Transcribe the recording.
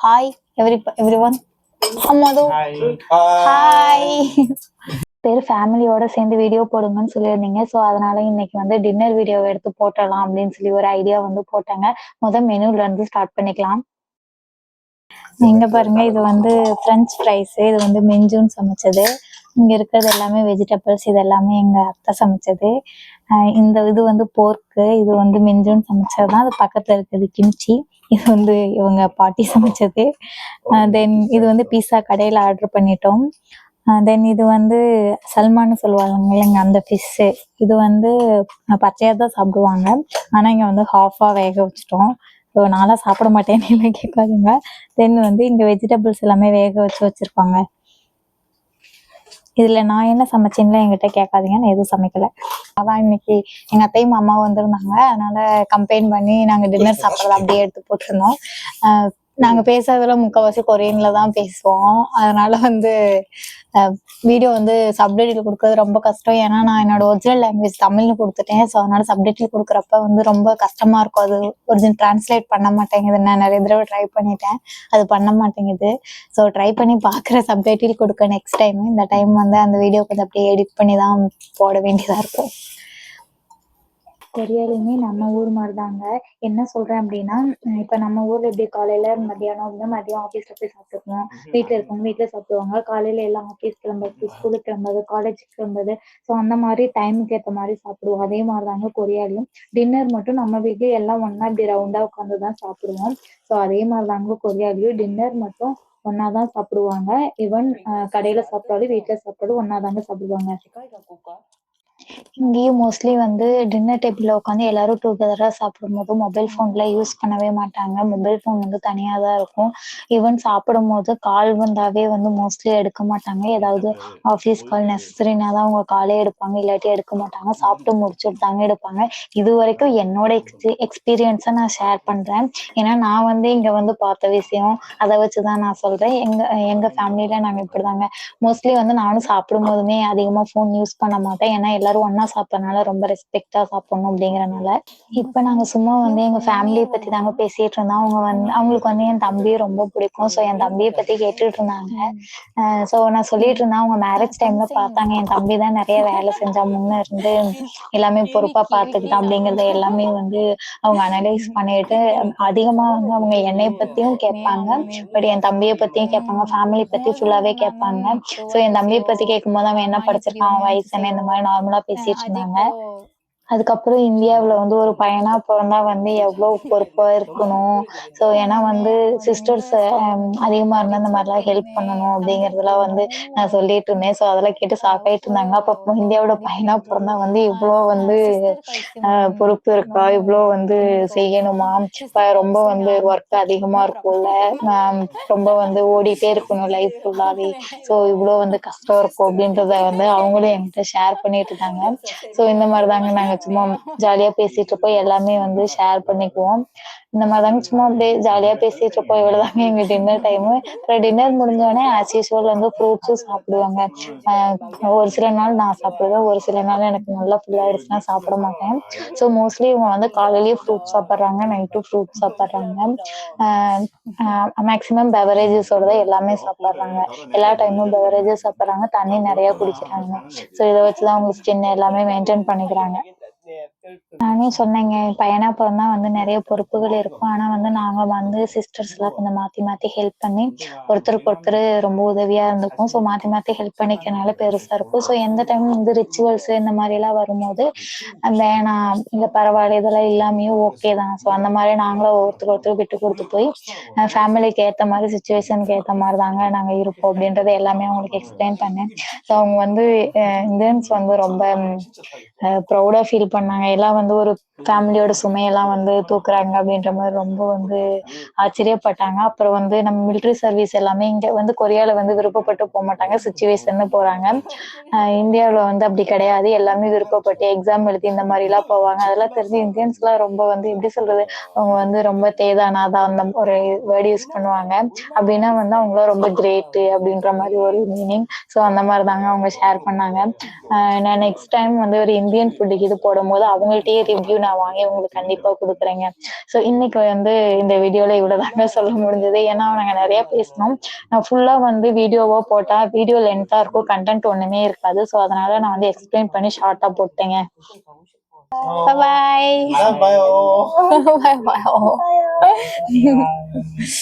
Hi everyone. Madhu hi. பேர் ஃபேமிலியோட சேர்ந்து வீடியோ போடுங்கன்னு சொல்லியிருந்தீங்க. ஸோ அதனால இன்னைக்கு வந்து டின்னர் வீடியோ எடுத்து போட்டலாம் அப்படின்னு சொல்லி ஒரு ஐடியா வந்து போட்டாங்க. மெனுல இருந்து ஸ்டார்ட் பண்ணிக்கலாம். இங்க பாருங்க, இது வந்து ஃப்ரெஞ்ச் ஃப்ரைஸ். இது வந்து மெஞ்சுன்னு சமைச்சது. இங்க இருக்கிறது எல்லாமே வெஜிடபிள்ஸ். இது எல்லாமே எங்க அத்தை சமைச்சது. இது வந்து போர்க்கு. இது வந்து மெஞ்சுன்னு சமைச்சதுதான். அது பக்கத்துல இருக்குது கிம்ச்சி. இது வந்து இவங்க பாட்டி சமைச்சது. தென் இது வந்து பீஸா கடையில ஆர்டர் பண்ணிட்டோம். தென் இது வந்து சல்மான்னு சொல்லுவாங்க இல்லைங்க, அந்த ஃபிஷ்ஷு. இது வந்து பச்சையாக தான் சாப்பிடுவாங்க. ஆனால் இங்கே வந்து ஹாஃபாக வேக வச்சுட்டோம். ஸோ நான்லாம் சாப்பிட மாட்டேன்னு எல்லாம் கேட்காதுங்க. தென் வந்து இங்கே வெஜிடபிள்ஸ் எல்லாமே வேக வச்சுருப்பாங்க. இதில் நான் என்ன சமைச்சேன்ல என்கிட்ட கேட்காதீங்க, நான் எதுவும் சமைக்கலை. அதான் இன்னைக்கு எங்கள் அத்தையும் அம்மாவும் வந்திருந்தாங்க. அதனால கம்பைன் பண்ணி நாங்கள் டின்னர் சாப்பிட்றத அப்படியே எடுத்து போட்டிருந்தோம். நாங்கள் பேசுறதுல முக்கால்வாசி கொரியன்ல தான் பேசுவோம். அதனால வந்து வீடியோ வந்து சப்டைட்டில் கொடுக்கறது ரொம்ப கஷ்டம். ஏன்னா நான் என்னோட ஒரிஜினல் லாங்குவேஜ் தமிழ்னு கொடுத்துட்டேன். ஸோ அதனால சப்டைட்டில் கொடுக்குறப்ப வந்து ரொம்ப கஷ்டமா இருக்கும். அது ஒரிஜினல் டிரான்ஸ்லேட் பண்ண மாட்டேங்குது. நான் நிறைய தடவை ட்ரை பண்ணிட்டேன், அது பண்ண மாட்டேங்குது. ஸோ ட்ரை பண்ணி பார்க்குற சப்டைட்டில் கொடுக்க நெக்ஸ்ட் டைம். இந்த டைம் வந்து அந்த வீடியோ கொஞ்சம் அப்படியே எடிட் பண்ணி தான் போட வேண்டியதாக இருக்கும். கொரியாலையுமே நம்ம ஊர் மாதிரி தாங்க. என்ன சொல்றேன் அப்படின்னா, இப்போ நம்ம ஊர்ல எப்படி காலையில மத்தியானம் வந்து மதியம் ஆஃபீஸ்ல போய் சாப்பிட்டுக்குவோம். வீட்டில் இருக்கவங்க வீட்டில் சாப்பிடுவாங்க. காலையில எல்லாம் ஆஃபீஸ் கிளம்புறது, ஸ்கூலுக்கு கிளம்புறது, காலேஜுக்கு கிளம்புறது. ஸோ அந்த மாதிரி டைமுக்கு ஏற்ற மாதிரி சாப்பிடுவோம். அதே மாதிரி தாங்க கொரியாலையும். டின்னர் மட்டும் நம்ம வீட்லயும் எல்லாம் ஒன்னா இப்படி ரவுண்டா உட்காந்து தான் சாப்பிடுவோம். ஸோ அதே மாதிரி தாங்க கொரியாலையும் டின்னர் மட்டும் ஒன்னா தான் சாப்பிடுவாங்க. ஈவன் கடையில சாப்பிட்டாலும் வீட்டில் சாப்பிட்டாலும் ஒன்னா தாங்க சாப்பிடுவாங்க. இங்கேயும் மோஸ்ட்லி வந்து டின்னர் டேபிளில் உட்காந்து எல்லாரும் டுகெதராக சாப்பிடும்போது மொபைல் ஃபோனில் யூஸ் பண்ணவே மாட்டாங்க. மொபைல் ஃபோன் வந்து தனியாக தான் இருக்கும். ஈவன் சாப்பிடும்போது கால் வந்தாவே வந்து மோஸ்ட்லி எடுக்க மாட்டாங்க. ஏதாவது ஆஃபீஸ் கால் நெசசரினா தான் அவங்க காலே எடுப்பாங்க, இல்லாட்டி எடுக்க மாட்டாங்க. சாப்பிட்டு முடிச்சுட்டு தாங்க எடுப்பாங்க. இது வரைக்கும் என்னோட எக்ஸ்பீரியன்ஸை நான் ஷேர் பண்ணுறேன். ஏன்னா நான் வந்து இங்கே வந்து பார்த்த விஷயம் அதை வச்சு தான் நான் சொல்கிறேன். எங்கள் ஃபேமிலியில் நாங்கள் இப்படி தாங்க. மோஸ்ட்லி வந்து நானும் சாப்பிடும் போதுமே அதிகமாக ஃபோன் யூஸ் பண்ண மாட்டேன். ஏன்னா எல்லாரும் ஒன்னா சாப்பிட்றதுனால ரொம்ப ரெஸ்பெக்டா சாப்பிடணும் அப்படிங்கறதுனால. இப்ப நாங்க சும்மா வந்து எங்க ஃபேமிலியை பத்தி தாங்க பேசிட்டு இருந்தோம். அவங்களுக்கு வந்து என் தம்பியை ரொம்ப பிடிக்கும். ஸோ என் தம்பியை பத்தி கேட்டுட்டு இருந்தாங்க. ஸோ நான் சொல்லிட்டு இருந்தேன், அவங்க மேரேஜ் டைம்ல பார்த்தாங்க. என் தம்பி தான் நிறைய வேலை செஞ்சா, முன்ன இருந்து எல்லாமே பொறுப்பா பார்த்துக்கிட்டான் அப்படிங்கறத எல்லாமே வந்து அவங்க அனலைஸ் பண்ணிட்டு அதிகமா வந்து அவங்க என்னை பத்தியும் கேட்பாங்க, பட் என் தம்பியை பத்தியும் கேட்பாங்க, ஃபேமிலி பத்தி ஃபுல்லாவே கேட்பாங்க. ஸோ என் தம்பியை பத்தி கேட்கும்போது அவன் என்ன படிச்சிருக்கான், அவன் வயசு என்ன, இந்த மாதிரி நார்மலா பேசிட்டு இருந்தாங்க. அதுக்கப்புறம் இந்தியாவில் வந்து ஒரு பையனா பிறந்தா வந்து எவ்வளோ பொறுப்பா இருக்கணும். ஸோ ஏன்னா வந்து சிஸ்டர்ஸ் அதிகமாக இருந்தால் இந்த மாதிரிலாம் ஹெல்ப் பண்ணணும் அப்படிங்கிறதுலாம் வந்து நான் சொல்லிட்டு இருந்தேன். ஸோ அதெல்லாம் கேட்டு சாக்காயிட்டு இருந்தாங்க. அப்போ இந்தியாவோட பையனா பிறந்தா வந்து இவ்வளோ வந்து பொறுப்பு இருக்கா, இவ்வளோ வந்து செய்யணுமா, ரொம்ப வந்து ஒர்க் அதிகமா இருக்கும்ல, ரொம்ப வந்து ஓடிட்டே இருக்கணும் லைஃப் ஃபுல்லாவே. ஸோ இவ்வளோ வந்து கஷ்டம் இருக்கும் அப்படின்றத வந்து அவங்களும் என்கிட்ட ஷேர் பண்ணிட்டு இருந்தாங்க. ஸோ இந்த மாதிரி தாங்க நாங்கள் சும்மா ஜாலியா பேசிட்டு இருப்போம். எல்லாமே வந்து ஷேர் பண்ணிக்குவோம். இந்த மாதிரி தாங்க சும்மா அப்படியே ஜாலியா பேசிட்டு இருப்போம். இவ்வளவுதாங்க எங்க டின்னர் டைமு. அப்புறம் டின்னர் முடிஞ்சோடனே ஆஸ் யூஸ்வல் வந்து ஃப்ரூட்ஸும் சாப்பிடுவாங்க. ஒரு சில நாள் நான் சாப்பிடுவேன், ஒரு சில நாள் எனக்கு நல்லா ஃபுல் ஆயிடுச்சுன்னா சாப்பிட மாட்டேன். ஸோ மோஸ்ட்லி இவங்க வந்து காலையிலேயே ஃப்ரூட்ஸ் சாப்பிட்றாங்க, நைட்டும் ஃப்ரூட்ஸ் சாப்பிட்றாங்க. மேக்சிமம் பெவரேஜஸோட தான் எல்லாமே சாப்பிட்றாங்க. எல்லா டைமும் பெவரேஜஸ் சாப்பிட்றாங்க, தண்ணி நிறைய குடிக்கிறாங்க. ஸோ இதை வச்சுதான் அவங்க ஸ்கின் எல்லாமே மெயின்டைன் பண்ணிக்கிறாங்க. நானே சொன்னேங்க, என் பையனா பிறந்தா வந்து நிறைய பொறுப்புகள் இருக்கும். ஆனா வந்து நாங்க வந்து சிஸ்டர்ஸ் எல்லாம் கொஞ்சம் மாத்தி மாத்தி ஹெல்ப் பண்ணி ஒருத்தருக்கு ஒருத்தர் ரொம்ப உதவியா இருந்திருக்கும். ஸோ மாத்தி மாத்தி ஹெல்ப் பண்ணிக்கிறனால பெருசா இருக்கும். ஸோ எந்த டைம் வந்து ரிச்சுவல்ஸ் இந்த மாதிரி எல்லாம் வரும்போது வேணாம் இல்ல பரவாயில்ல இதெல்லாம் இல்லாமையும் ஓகே தான். ஸோ அந்த மாதிரி நாங்களும் ஒருத்தருக்கு விட்டு கொடுத்து போய் ஃபேமிலிக்கு ஏற்ற மாதிரி சுச்சுவேஷனுக்கு ஏற்ற மாதிரி தாங்க நாங்க இருப்போம் அப்படின்றத எல்லாமே அவங்களுக்கு எக்ஸ்பிளைன் பண்ணேன். ஸோ அவங்க வந்து இந்தியன்ஸ் வந்து ரொம்ப ப்ரௌடா ஃபீல் பண்ணாங்க. எல்லாம் வந்து ஒரு ஃபேமிலியோட சுமையெல்லாம் வந்து தூக்குறாங்க அப்படின்ற மாதிரி ரொம்ப வந்து ஆச்சரியப்பட்டாங்க. அப்புறம் வந்து நம்ம மிலிட்ரி சர்வீஸ் எல்லாமே இங்க வந்து கொரியால வந்து விருப்பப்பட்டு போக மாட்டாங்க, சுச்சுவேஷன் போறாங்க. இந்தியாவில் வந்து அப்படி கிடையாது, எல்லாமே விருப்பப்பட்டு எக்ஸாம் எழுதி இந்த மாதிரி எல்லாம் போவாங்க. அதெல்லாம் தெரிஞ்சு இந்தியன்ஸ் எல்லாம் ரொம்ப வந்து எப்படி சொல்றது, அவங்க வந்து ரொம்ப தேதானாதான் அந்த ஒரு வேர்டு யூஸ் பண்ணுவாங்க. அப்படின்னா வந்து அவங்களாம் ரொம்ப கிரேட்டு அப்படின்ற மாதிரி ஒரு மீனிங். ஸோ அந்த மாதிரி தாங்க அவங்க ஷேர் பண்ணாங்க. நான் நெக்ஸ்ட் டைம் வந்து ஒரு இந்தியன் ஃபுட்டுக்கு இது போடும் போது அவங்கள்ட்டயே ரிவ்யூ நான் வாங்கி உங்களுக்கு கண்டிப்பா குடுக்குறேங்க. ஸோ இன்னைக்கு வந்து இந்த வீடியோல இவ்வளவுதாங்க சொல்ல முடிஞ்சது. ஏன்னா நாங்க நெறைய பேசினோம். நான் ஃபுல்லா வந்து வீடியோவா போட்டா வீடியோ லென்த்தா இருக்கும். கன்டென்ட் ஒண்ணுமே இருக்காது. ஸோ அதனால நான் வந்து எக்ஸ்பிளைன் பண்ணி ஷார்ட்டா போட்டேங்க. பாய் பாய். Bye bye. பாய் பாய்.